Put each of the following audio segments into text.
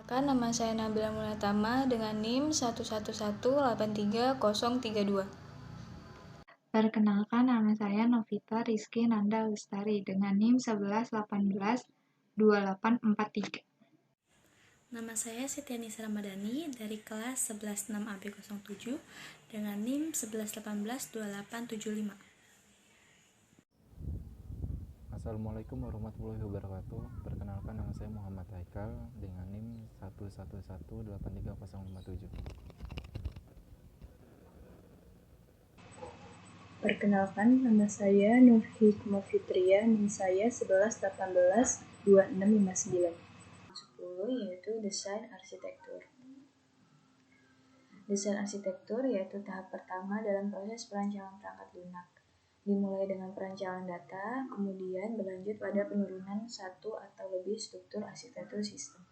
Perkenalkan, nama saya Nabila Mulatama dengan NIM 111833032. Perkenalkan, nama saya Novita Rizky Nanda Lestari dengan NIM 11182843. Nama saya Sitianisa Ramadhani dari kelas 116 AB07 dengan NIM 11182875. Assalamualaikum warahmatullahi wabarakatuh. Perkenalkan, nama saya Muhammad Haikal dengan NIM 111835057. Perkenalkan, nama saya Nur Hikmah Fitria, NIM saya 11182659. 10 yaitu desain arsitektur. Desain arsitektur yaitu tahap pertama dalam proses perancangan perangkat lunak. Dimulai dengan perancangan data, kemudian berlanjut pada penurunan satu atau lebih struktur arsitektur sistem.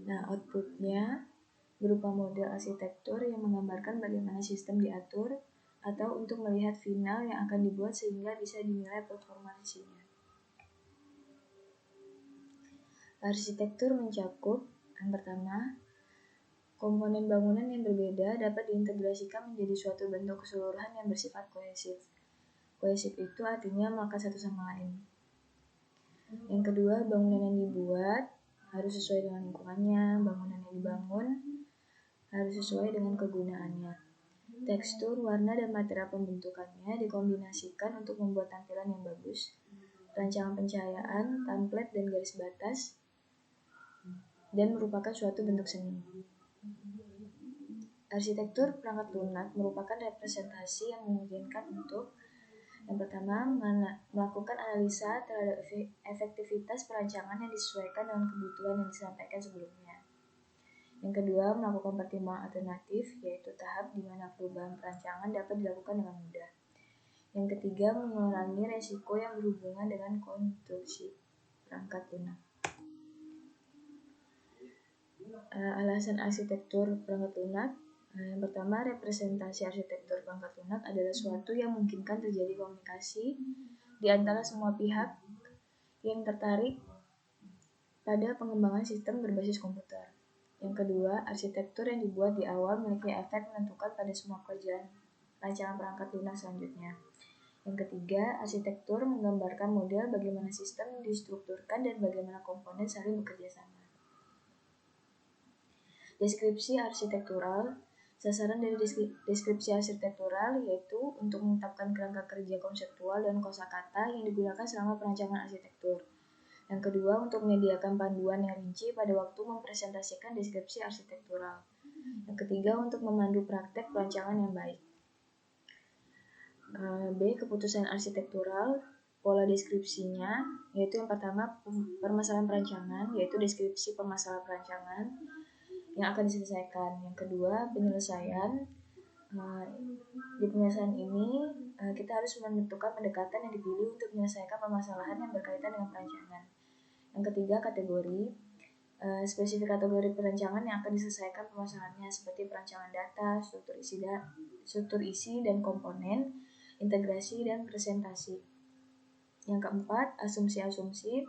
Nah, outputnya berupa model arsitektur yang menggambarkan bagaimana sistem diatur atau untuk melihat final yang akan dibuat sehingga bisa dinilai performansinya. Arsitektur mencakup yang pertama, komponen bangunan yang berbeda dapat diintegrasikan menjadi suatu bentuk keseluruhan yang bersifat kohesif. Kohesif itu artinya melekat satu sama lain. Yang kedua, bangunan yang dibuat harus sesuai dengan lingkungannya, bangunan yang dibangun harus sesuai dengan kegunaannya. Tekstur, warna, dan material pembentukannya dikombinasikan untuk membuat tampilan yang bagus. Rancangan pencahayaan, template, dan garis batas dan merupakan suatu bentuk seni. Arsitektur perangkat lunak merupakan representasi yang memungkinkan untuk yang pertama, melakukan analisa terhadap efektivitas perancangan yang disesuaikan dengan kebutuhan yang disampaikan sebelumnya. Yang kedua, melakukan pertimbangan alternatif, yaitu tahap di mana perubahan perancangan dapat dilakukan dengan mudah. Yang ketiga, mengurangi resiko yang berhubungan dengan konstruksi perangkat lunak. Alasan arsitektur perangkat lunak. Yang pertama, representasi arsitektur perangkat lunak adalah suatu yang memungkinkan terjadi komunikasi di antara semua pihak yang tertarik pada pengembangan sistem berbasis komputer. Yang kedua, arsitektur yang dibuat di awal memiliki efek menentukan pada semua pekerjaan rancangan perangkat lunak selanjutnya. Yang ketiga, arsitektur menggambarkan model bagaimana sistem distrukturkan dan bagaimana komponen saling bekerja sama. Deskripsi arsitektural. Sasaran dari deskripsi arsitektural yaitu untuk menetapkan kerangka kerja konseptual dan kosakata yang digunakan selama perancangan arsitektur. Yang kedua, untuk menyediakan panduan yang rinci pada waktu mempresentasikan deskripsi arsitektural. Yang ketiga, untuk memandu praktek perancangan yang baik. B. Keputusan arsitektural. Pola deskripsinya yaitu yang pertama, permasalahan perancangan, yaitu deskripsi permasalahan perancangan yang akan diselesaikan. Yang kedua, penyelesaian. Di penyelesaian ini kita harus menentukan pendekatan yang dipilih untuk menyelesaikan permasalahan yang berkaitan dengan perancangan. Yang ketiga, kategori. Spesifik kategori perancangan yang akan diselesaikan permasalahannya seperti perancangan data, struktur isi dan komponen, integrasi dan presentasi. Yang keempat, asumsi-asumsi,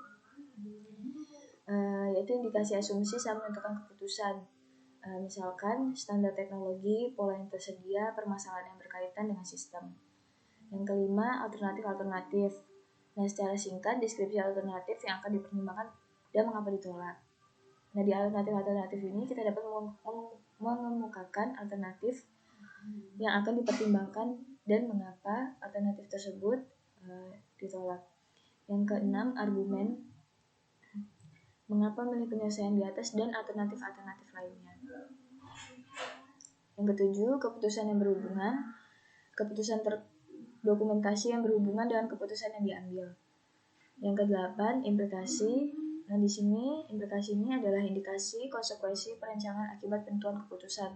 yaitu indikasi asumsi saat menentukan keputusan. Misalkan standar teknologi, pola yang tersedia, permasalahan yang berkaitan dengan sistem. Yang kelima, alternatif-alternatif. Nah, secara singkat, deskripsi alternatif yang akan dipertimbangkan dan mengapa ditolak. Nah, di alternatif-alternatif ini kita dapat mengemukakan alternatif yang akan dipertimbangkan dan mengapa alternatif tersebut ditolak. Yang keenam, argumen. Mengapa memilih penyelesaian di atas dan alternatif-alternatif lainnya. Yang ketujuh, keputusan yang berhubungan. Keputusan dokumentasi yang berhubungan dengan keputusan yang diambil. Yang kedelapan, implikasi. Nah, di sini implikasi ini adalah indikasi konsekuensi perancangan akibat penentuan keputusan.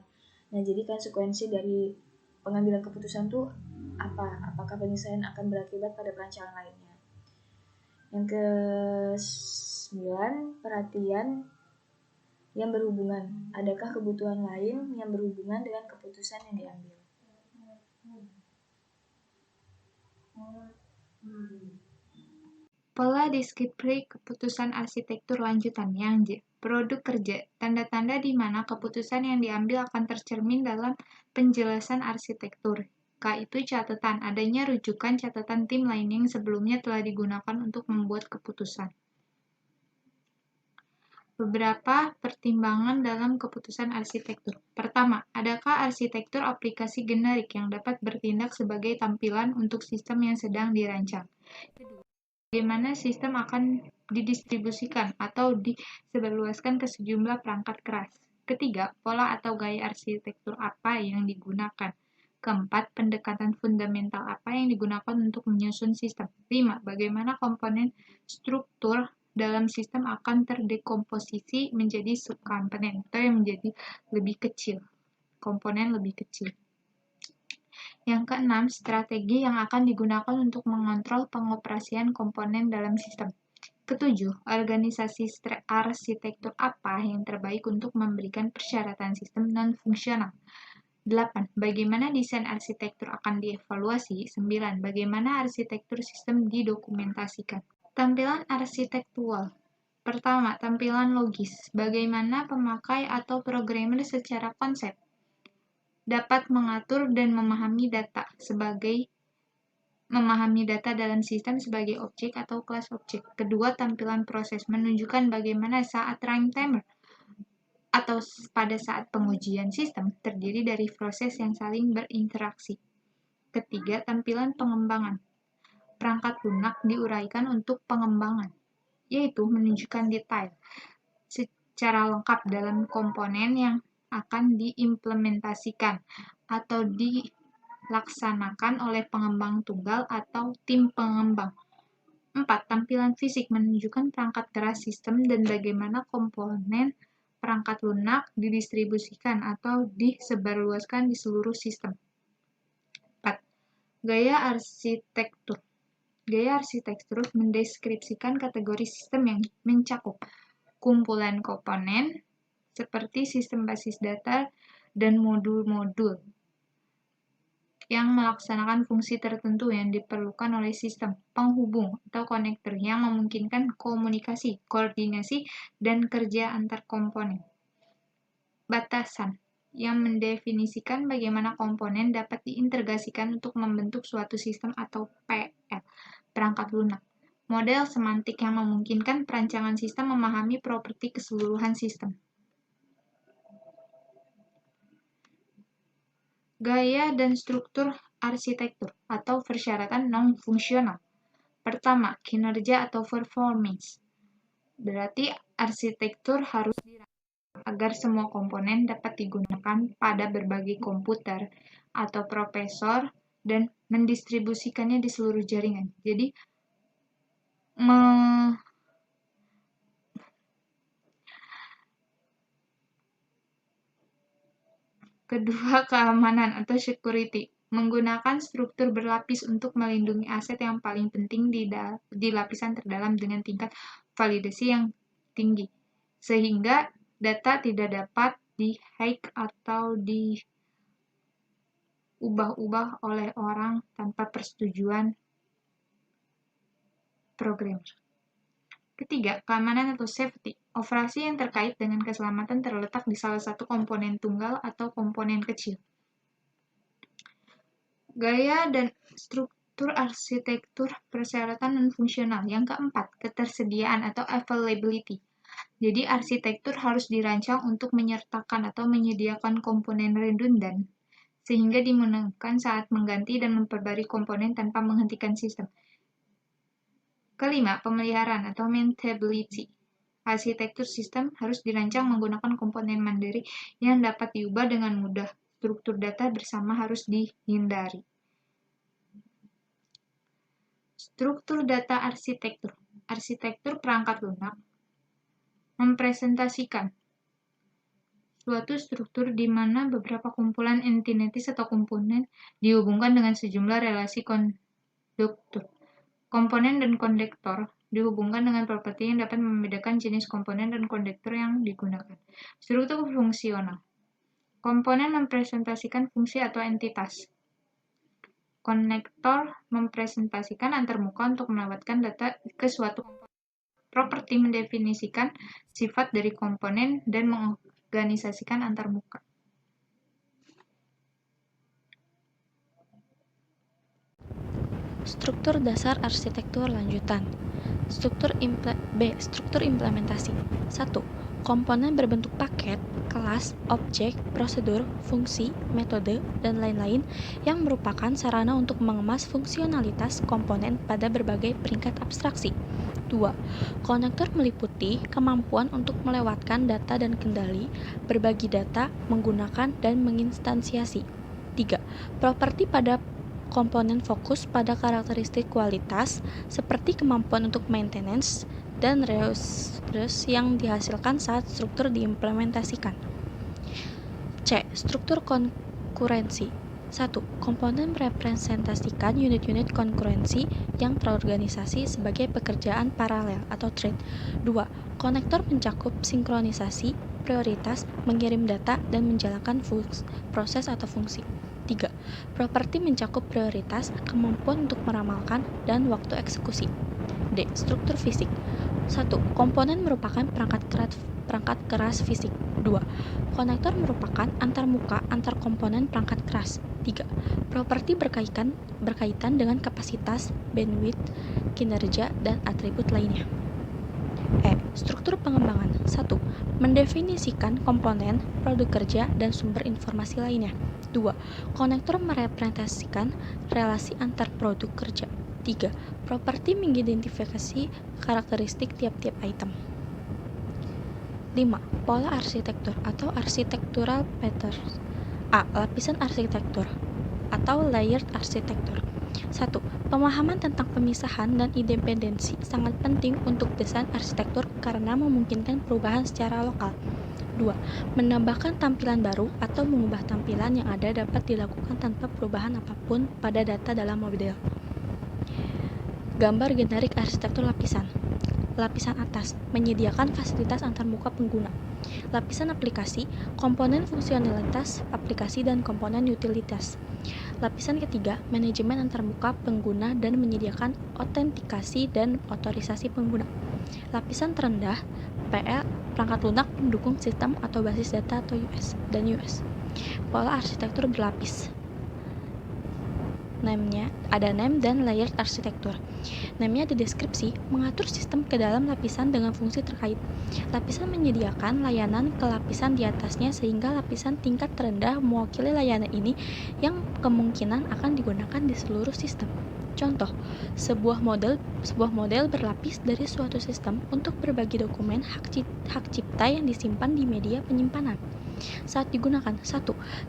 Nah, jadi konsekuensi dari pengambilan keputusan itu apa? Apakah penyelesaian akan berakibat pada perancangan lainnya? Yang ke-9, perhatian yang berhubungan. Adakah kebutuhan lain yang berhubungan dengan keputusan yang diambil? Pola deskripsi keputusan arsitektur lanjutan yang J. Produk kerja, tanda-tanda di mana keputusan yang diambil akan tercermin dalam penjelasan arsitektur. K itu catatan, adanya rujukan catatan tim lain yang sebelumnya telah digunakan untuk membuat keputusan. Beberapa pertimbangan dalam keputusan arsitektur. Pertama, adakah arsitektur aplikasi generik yang dapat bertindak sebagai tampilan untuk sistem yang sedang dirancang? Kedua, bagaimana sistem akan didistribusikan atau disebarluaskan ke sejumlah perangkat keras. Ketiga, pola atau gaya arsitektur apa yang digunakan. Keempat, pendekatan fundamental apa yang digunakan untuk menyusun sistem. 5. Bagaimana komponen struktur dalam sistem akan terdekomposisi menjadi subkomponen atau yang menjadi lebih kecil, komponen lebih kecil. Yang keenam, strategi yang akan digunakan untuk mengontrol pengoperasian komponen dalam sistem. Ketujuh, organisasi arsitektur apa yang terbaik untuk memberikan persyaratan sistem non-fungsional. 8. Bagaimana desain arsitektur akan dievaluasi? 9. Bagaimana arsitektur sistem didokumentasikan? Tampilan arsitektural. Pertama, tampilan logis. Bagaimana pemakai atau programmer secara konsep dapat mengatur dan memahami data dalam sistem sebagai objek atau kelas objek. Kedua, tampilan proses menunjukkan bagaimana saat runtime atau pada saat pengujian sistem terdiri dari proses yang saling berinteraksi. Ketiga, tampilan pengembangan. Perangkat lunak diuraikan untuk pengembangan, yaitu menunjukkan detail secara lengkap dalam komponen yang akan diimplementasikan atau dilaksanakan oleh pengembang tunggal atau tim pengembang. 4. Tampilan fisik menunjukkan perangkat keras sistem dan bagaimana komponen perangkat lunak didistribusikan atau disebarluaskan di seluruh sistem. 4. Gaya arsitektur. Gaya arsitektur mendeskripsikan kategori sistem yang mencakup kumpulan komponen seperti sistem basis data dan modul-modul yang melaksanakan fungsi tertentu yang diperlukan oleh sistem penghubung atau konektor yang memungkinkan komunikasi, koordinasi, dan kerja antar komponen. Batasan yang mendefinisikan bagaimana komponen dapat diintegrasikan untuk membentuk suatu sistem atau PL, perangkat lunak. Model semantik yang memungkinkan perancangan sistem memahami properti keseluruhan sistem. Gaya dan struktur arsitektur atau persyaratan non-fungsional. Pertama, kinerja atau performance. Berarti arsitektur harus dirancang agar semua komponen dapat digunakan pada berbagai komputer atau prosesor dan mendistribusikannya di seluruh jaringan. Jadi, kedua, keamanan atau security. Menggunakan struktur berlapis untuk melindungi aset yang paling penting di lapisan terdalam dengan tingkat validasi yang tinggi, sehingga data tidak dapat di-hack atau diubah-ubah oleh orang tanpa persetujuan programmer. Ketiga, keamanan atau safety. Operasi yang terkait dengan keselamatan terletak di salah satu komponen tunggal atau komponen kecil. Gaya dan struktur arsitektur persyaratan non-fungsional. Yang keempat, ketersediaan atau availability. Jadi, arsitektur harus dirancang untuk menyertakan atau menyediakan komponen redundan, sehingga dimungkinkan saat mengganti dan memperbarui komponen tanpa menghentikan sistem. Kelima, pemeliharaan atau maintainability. Arsitektur sistem harus dirancang menggunakan komponen mandiri yang dapat diubah dengan mudah. Struktur data bersama harus dihindari. Struktur data arsitektur. Arsitektur perangkat lunak mempresentasikan suatu struktur di mana beberapa kumpulan entities atau komponen dihubungkan dengan sejumlah relasi konduktor. Komponen dan konduktor dihubungkan dengan properti yang dapat membedakan jenis komponen dan konduktor yang digunakan. Struktur fungsional. Komponen mempresentasikan fungsi atau entitas. Konektor mempresentasikan antarmuka untuk melewatkan data ke suatu komponen. Properti mendefinisikan sifat dari komponen dan mengorganisasikan antarmuka. Struktur dasar arsitektur lanjutan. Struktur implementasi. 1. Komponen berbentuk paket, kelas, objek, prosedur, fungsi, metode, dan lain-lain yang merupakan sarana untuk mengemas fungsionalitas komponen pada berbagai peringkat abstraksi. 2. Konektor meliputi kemampuan untuk melewatkan data dan kendali, berbagi data, menggunakan, dan menginstansiasi. 3. Properti pada komponen fokus pada karakteristik kualitas seperti kemampuan untuk maintenance dan reuse yang dihasilkan saat struktur diimplementasikan. C. Struktur konkurensi. 1. Komponen merepresentasikan unit-unit konkurensi yang terorganisasi sebagai pekerjaan paralel atau thread. 2. Konektor mencakup sinkronisasi, prioritas, mengirim data, dan menjalankan proses atau fungsi. 3. Properti mencakup prioritas, kemampuan untuk meramalkan, dan waktu eksekusi. D. Struktur fisik. 1. Komponen merupakan perangkat keras fisik. 2. Konektor merupakan antarmuka antar komponen perangkat keras. 3. Properti berkaitan dengan kapasitas, bandwidth, kinerja, dan atribut lainnya. E. Struktur pengembangan. 1. Mendefinisikan komponen, produk kerja, dan sumber informasi lainnya. 2. Konektor merepresentasikan relasi antar produk kerja. 3. Properti mengidentifikasi karakteristik tiap-tiap item. 5. Pola arsitektur atau architectural patterns. A. Lapisan arsitektur atau layered arsitektur. 1. Pemahaman tentang pemisahan dan independensi sangat penting untuk desain arsitektur karena memungkinkan perubahan secara lokal. 2. Menambahkan tampilan baru atau mengubah tampilan yang ada dapat dilakukan tanpa perubahan apapun pada data dalam model. Gambar generik arsitektur lapisan. Lapisan atas, menyediakan fasilitas antarmuka pengguna. Lapisan aplikasi, komponen fungsionalitas aplikasi dan komponen utilitas. Lapisan ketiga, manajemen antarmuka pengguna dan menyediakan autentikasi dan otorisasi pengguna. Lapisan terendah, PL, perangkat lunak pendukung sistem atau basis data atau US. Pola arsitektur berlapis. Name-nya ada name dan layered arsitektur. Name-nya ada deskripsi, mengatur sistem ke dalam lapisan dengan fungsi terkait. Lapisan menyediakan layanan ke lapisan di atasnya sehingga lapisan tingkat terendah mewakili layanan ini yang kemungkinan akan digunakan di seluruh sistem. Contoh, sebuah model berlapis dari suatu sistem untuk berbagi dokumen hak cipta yang disimpan di media penyimpanan. Saat digunakan. 1.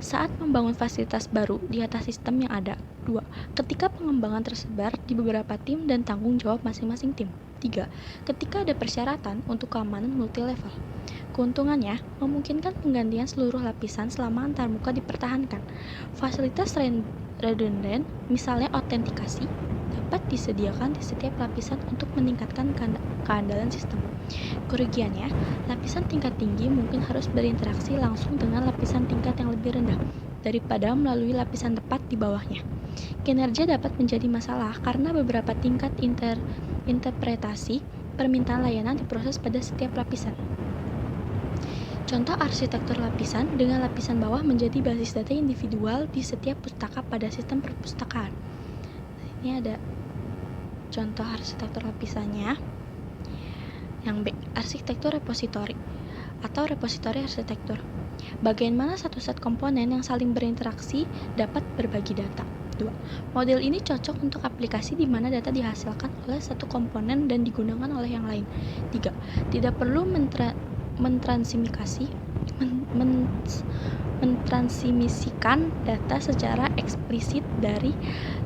Saat membangun fasilitas baru di atas sistem yang ada. 2. Ketika pengembangan tersebar di beberapa tim dan tanggung jawab masing-masing tim. 3. Ketika ada persyaratan untuk keamanan multi-level. Keuntungannya, memungkinkan penggantian seluruh lapisan selama antarmuka dipertahankan. Fasilitas redundant, misalnya autentikasi, dapat disediakan di setiap lapisan untuk meningkatkan keandalan sistem. Kerugiannya, lapisan tingkat tinggi mungkin harus berinteraksi langsung dengan lapisan tingkat yang lebih rendah daripada melalui lapisan tepat di bawahnya. Kinerja dapat menjadi masalah karena beberapa tingkat interpretasi permintaan layanan diproses pada setiap lapisan. Contoh arsitektur lapisan dengan lapisan bawah menjadi basis data individual di setiap pustaka pada sistem perpustakaan. Ini ada contoh arsitektur lapisannya. Yang B, arsitektur repositori atau repositori arsitektur. Bagian mana satu set komponen yang saling berinteraksi dapat berbagi data. 2. Model ini cocok untuk aplikasi di mana data dihasilkan oleh satu komponen dan digunakan oleh yang lain. 3. Tidak perlu mentransmisikan data secara eksplisit dari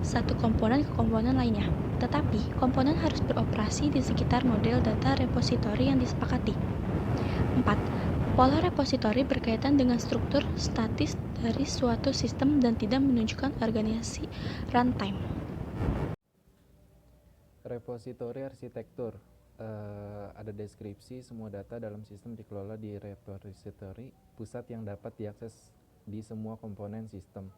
satu komponen ke komponen lainnya. Tetapi, komponen harus beroperasi di sekitar model data repositori yang disepakati. 4. Pola repositori berkaitan dengan struktur statis dari suatu sistem dan tidak menunjukkan organisasi runtime. Repositori arsitektur. Ada deskripsi semua data dalam sistem dikelola di repositori pusat yang dapat diakses di semua komponen sistem.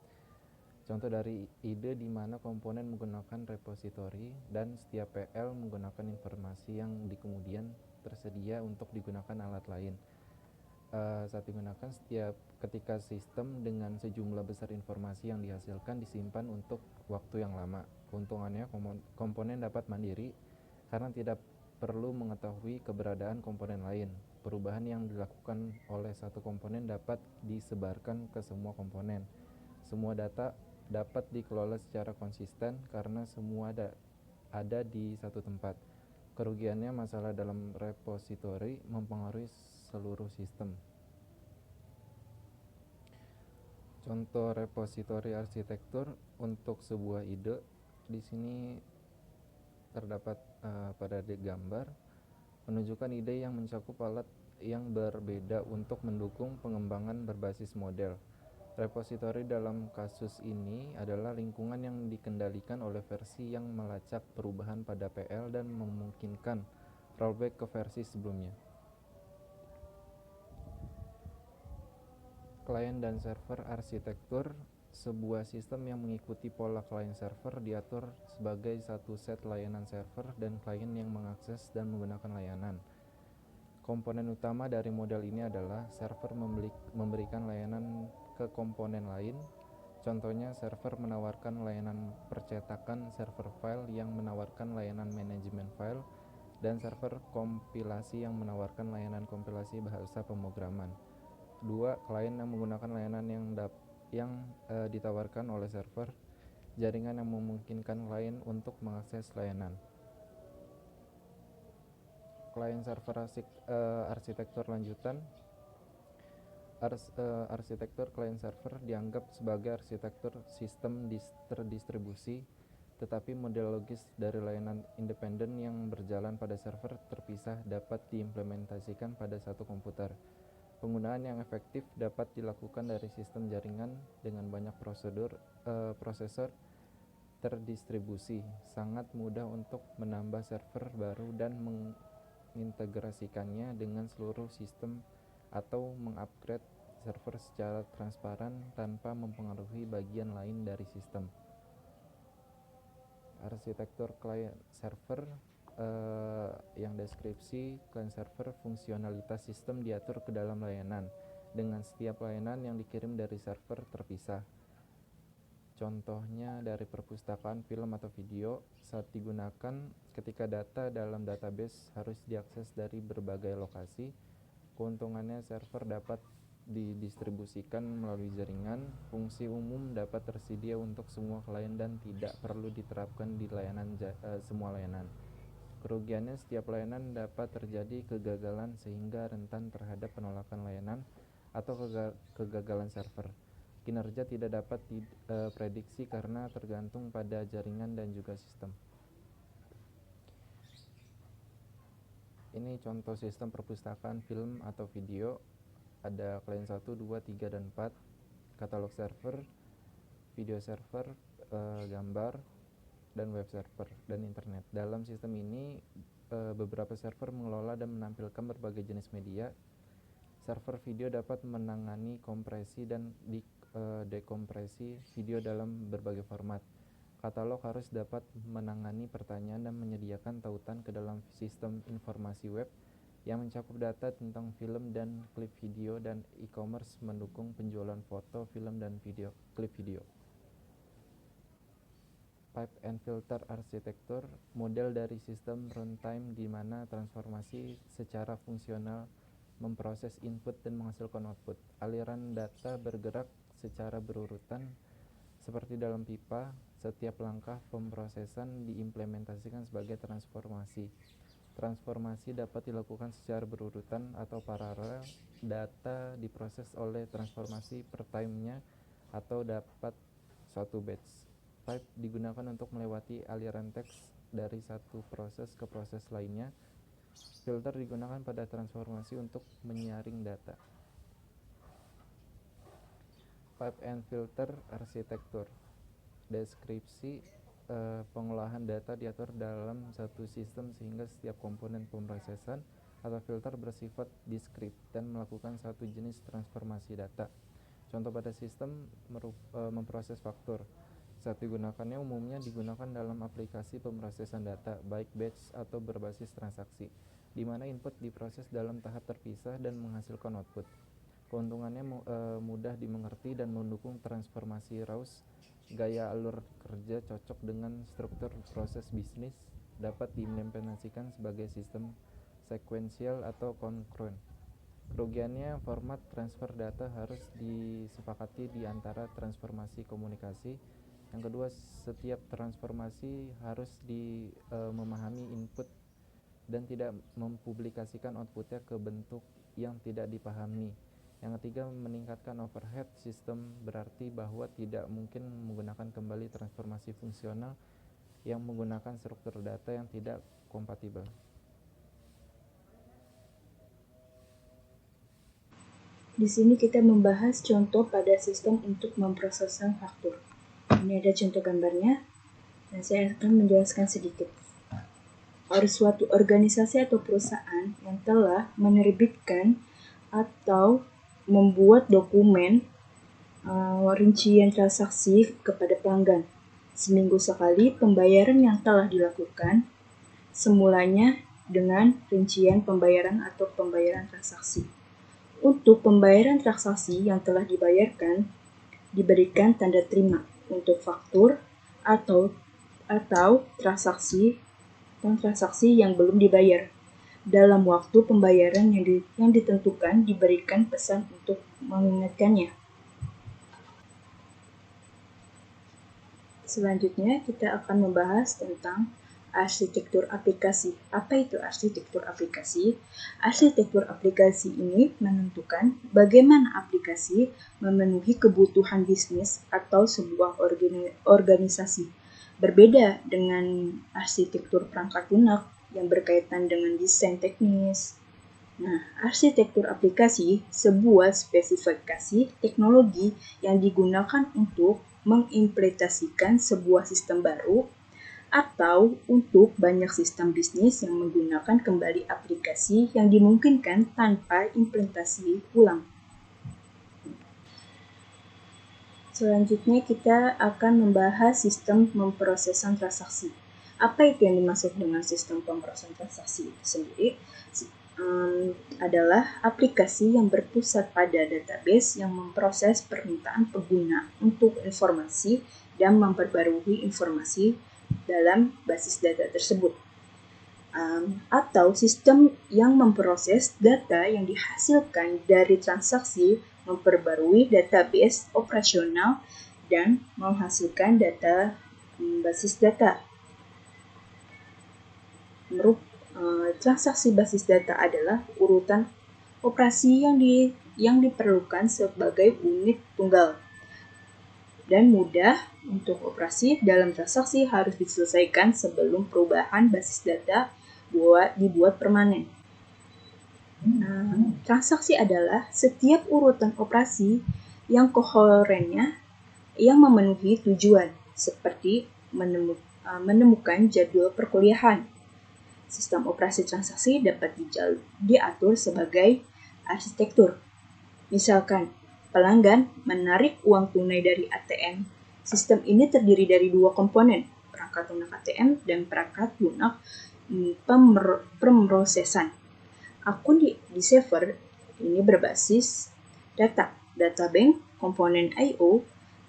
Contoh dari ide di mana komponen menggunakan repositori dan setiap PL menggunakan informasi yang kemudian tersedia untuk digunakan alat lain. Saat digunakan ketika sistem dengan sejumlah besar informasi yang dihasilkan disimpan untuk waktu yang lama. Keuntungannya, komponen dapat mandiri karena tidak perlu mengetahui keberadaan komponen lain. Perubahan yang dilakukan oleh satu komponen dapat disebarkan ke semua komponen. Semua data dapat dikelola secara konsisten karena semua ada di satu tempat. Kerugiannya, masalah dalam repositori mempengaruhi seluruh sistem. Contoh repositori arsitektur untuk sebuah ide di sini terdapat pada gambar menunjukkan ide yang mencakup alat yang berbeda untuk mendukung pengembangan berbasis model. Repositori dalam kasus ini adalah lingkungan yang dikendalikan oleh versi yang melacak perubahan pada PL dan memungkinkan rollback ke versi sebelumnya. Klien dan server arsitektur. Sebuah sistem yang mengikuti pola klien server diatur sebagai satu set layanan server dan klien yang mengakses dan menggunakan layanan. Komponen utama dari model ini adalah server memberikan layanan ke komponen lain. Contohnya, server menawarkan layanan percetakan server file yang menawarkan layanan manajemen file, dan server kompilasi yang menawarkan layanan kompilasi bahasa pemrograman. 2. Klien yang menggunakan layanan yang ditawarkan oleh server, jaringan yang memungkinkan klien untuk mengakses layanan. Klien server arsitektur lanjutan. Arsitektur klien server dianggap sebagai arsitektur sistem terdistribusi, tetapi model logis dari layanan independen yang berjalan pada server terpisah dapat diimplementasikan pada satu komputer. Penggunaan yang efektif dapat dilakukan dari sistem jaringan dengan banyak prosesor terdistribusi. Sangat mudah untuk menambah server baru dan mengintegrasikannya dengan seluruh sistem atau mengupgrade server secara transparan tanpa mempengaruhi bagian lain dari sistem. Arsitektur klien server yang deskripsi klien server, fungsionalitas sistem diatur ke dalam layanan, dengan setiap layanan yang dikirim dari server terpisah. Contohnya dari perpustakaan film atau video, saat digunakan ketika data dalam database harus diakses dari berbagai lokasi. Keuntungannya, server dapat didistribusikan melalui jaringan, fungsi umum dapat tersedia untuk semua klien dan tidak perlu diterapkan di semua layanan. Kerugiannya, setiap layanan dapat terjadi kegagalan sehingga rentan terhadap penolakan layanan atau kegagalan server. Kinerja tidak dapat diprediksi karena tergantung pada jaringan dan juga sistem. Ini contoh sistem perpustakaan film atau video. Ada klien 1, 2, 3, dan 4, katalog server, video server, gambar, dan web server, dan internet. Dalam sistem ini, beberapa server mengelola dan menampilkan berbagai jenis media. Server video dapat menangani kompresi dan dekompresi video dalam berbagai format. Katalog harus dapat menangani pertanyaan dan menyediakan tautan ke dalam sistem informasi web yang mencakup data tentang film dan klip video, dan e-commerce mendukung penjualan foto, film, dan klip video. Pipe and filter arsitektur, model dari sistem runtime di mana transformasi secara fungsional memproses input dan menghasilkan output. Aliran data bergerak secara berurutan seperti dalam pipa. Setiap langkah pemrosesan diimplementasikan sebagai transformasi. Transformasi dapat dilakukan secara berurutan atau paralel. Data diproses oleh transformasi per time-nya atau dapat suatu batch. Pipe digunakan untuk melewati aliran teks dari satu proses ke proses lainnya. Filter digunakan pada transformasi untuk menyaring data. Pipe and filter arsitektur. Deskripsi, pengolahan data diatur dalam satu sistem sehingga setiap komponen pemrosesan atau filter bersifat diskrit dan melakukan satu jenis transformasi data. Contoh pada sistem memproses faktur. Saat digunakannya umumnya digunakan dalam aplikasi pemrosesan data, baik batch atau berbasis transaksi, di mana input diproses dalam tahap terpisah dan menghasilkan output. Keuntungannya mudah dimengerti dan mendukung transformasi RAUS. Gaya alur kerja cocok dengan struktur proses bisnis, dapat diimplementasikan sebagai sistem sekuensial atau kongruen. Kerugiannya, format transfer data harus disepakati di antara transformasi komunikasi. Yang kedua, setiap transformasi harus memahami input dan tidak mempublikasikan outputnya ke bentuk yang tidak dipahami. Yang ketiga, meningkatkan overhead sistem, berarti bahwa tidak mungkin menggunakan kembali transformasi fungsional yang menggunakan struktur data yang tidak kompatibel. Di sini kita membahas contoh pada sistem untuk memprosesan faktur. Ini ada contoh gambarnya, dan saya akan menjelaskan sedikit. Harus suatu organisasi atau perusahaan yang telah menerbitkan atau membuat dokumen rincian transaksi kepada pelanggan. Seminggu sekali pembayaran yang telah dilakukan semulanya dengan rincian pembayaran atau pembayaran transaksi. Untuk pembayaran transaksi yang telah dibayarkan, diberikan tanda terima untuk faktur atau transaksi yang belum dibayar. Dalam waktu pembayaran yang ditentukan, diberikan pesan untuk mengingatkannya. Selanjutnya, kita akan membahas tentang arsitektur aplikasi. Apa itu arsitektur aplikasi? Arsitektur aplikasi ini menentukan bagaimana aplikasi memenuhi kebutuhan bisnis atau sebuah organisasi. Berbeda dengan arsitektur perangkat lunak yang berkaitan dengan desain teknis. Nah, arsitektur aplikasi sebuah spesifikasi teknologi yang digunakan untuk mengimplementasikan sebuah sistem baru atau untuk banyak sistem bisnis yang menggunakan kembali aplikasi yang dimungkinkan tanpa implementasi ulang. Selanjutnya kita akan membahas sistem pemrosesan transaksi. Apa itu yang dimaksud dengan sistem pemrosesan transaksi itu sendiri? Adalah aplikasi yang berpusat pada database yang memproses permintaan pengguna untuk informasi dan memperbarui informasi dalam basis data tersebut, atau sistem yang memproses data yang dihasilkan dari transaksi, memperbarui database operasional, dan menghasilkan data basis data. Transaksi basis data adalah urutan operasi yang diperlukan sebagai unit tunggal dan mudah untuk operasi dalam transaksi harus diselesaikan sebelum perubahan basis data dibuat permanen. Transaksi adalah setiap urutan operasi yang koherennya yang memenuhi tujuan, seperti menemukan jadwal perkuliahan. Sistem operasi transaksi dapat diatur sebagai arsitektur. Misalkan, pelanggan menarik uang tunai dari ATM. Sistem ini terdiri dari dua komponen, perangkat lunak ATM dan perangkat lunak pemrosesan. Akun di server ini berbasis data bank komponen I/O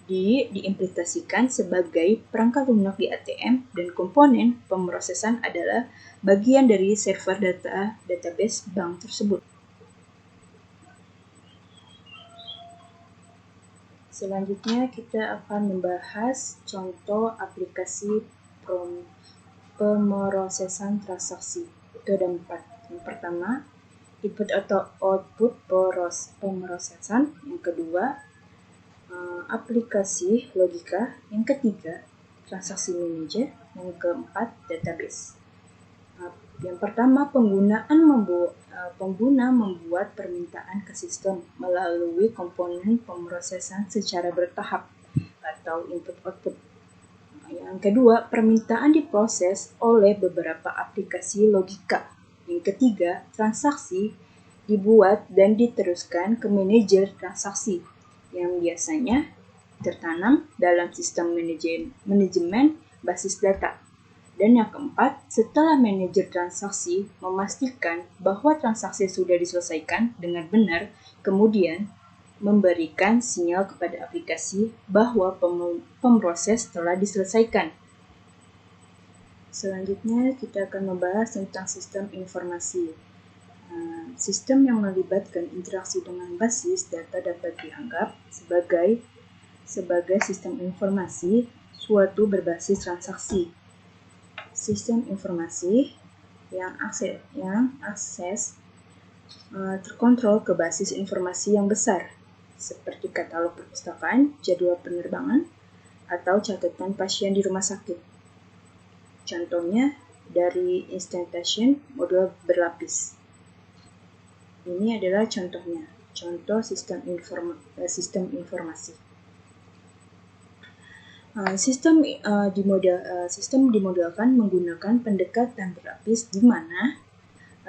diimplementasikan sebagai perangkat lunak di ATM, dan komponen pemrosesan adalah bagian dari server database bank tersebut. Selanjutnya kita akan membahas contoh aplikasi pemrosesan transaksi. Itu ada 4. Yang pertama, input atau output pemrosesan. Yang kedua, aplikasi logika. Yang ketiga, transaksi manager. Yang keempat, database. Yang pertama, pengguna membuat permintaan ke sistem melalui komponen pemrosesan secara bertahap atau input-output. Yang kedua, permintaan diproses oleh beberapa aplikasi logika. Yang ketiga, transaksi dibuat dan diteruskan ke manajer transaksi. yang biasanya tertanam dalam sistem manajemen basis data. Dan yang keempat, setelah manajer transaksi memastikan bahwa transaksi sudah diselesaikan dengan benar, kemudian memberikan sinyal kepada aplikasi bahwa pemproses telah diselesaikan. Selanjutnya, kita akan membahas tentang sistem informasi. Sistem yang melibatkan interaksi dengan basis data dapat dianggap sebagai sistem informasi suatu berbasis transaksi. Sistem informasi yang akses terkontrol ke basis informasi yang besar, seperti katalog perpustakaan, jadwal penerbangan, atau catatan pasien di rumah sakit. Contohnya dari instantation model berlapis. Ini adalah contohnya, contoh sistem informasi. Sistem dimodelkan menggunakan pendekatan berlapis di mana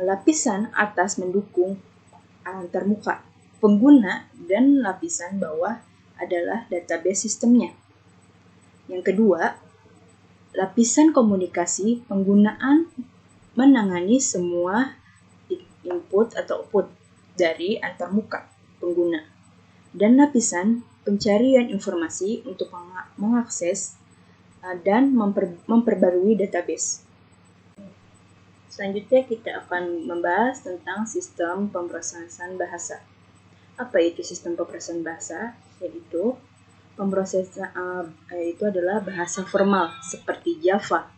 lapisan atas mendukung antarmuka pengguna dan lapisan bawah adalah database sistemnya. Yang kedua, lapisan komunikasi penggunaan menangani semua input atau output dari antarmuka pengguna. Dan lapisan pencarian informasi untuk mengakses dan memperbarui database. Selanjutnya kita akan membahas tentang sistem pemrosesan bahasa. Apa itu sistem pemrosesan bahasa? Yaitu itu adalah bahasa formal seperti Java.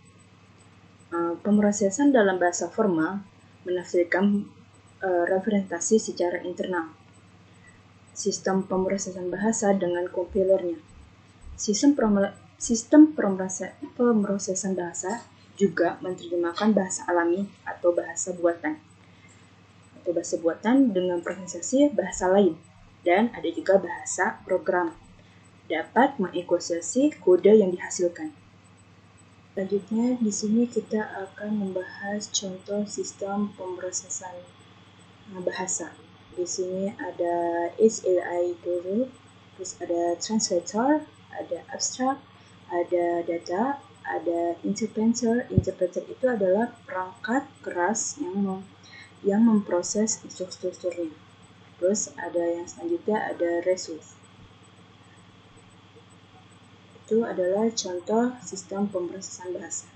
Pemrosesan dalam bahasa formal menafsirkan representasi secara internal. Sistem pemrosesan bahasa dengan kompilernya. Sistem pemrosesan bahasa juga menerjemahkan bahasa alami atau bahasa buatan dengan prosesasi bahasa lain, dan ada juga bahasa program dapat mengeksekusi kode yang dihasilkan. Selanjutnya di sini kita akan membahas contoh sistem pemrosesan bahasa. Di sini ada HLI dulu, terus ada translator, ada abstract, ada data, ada interpreter. Interpreter itu adalah perangkat keras yang memproses strukturnya. Terus ada yang selanjutnya ada resource. Itu adalah contoh sistem pemrosesan bahasa.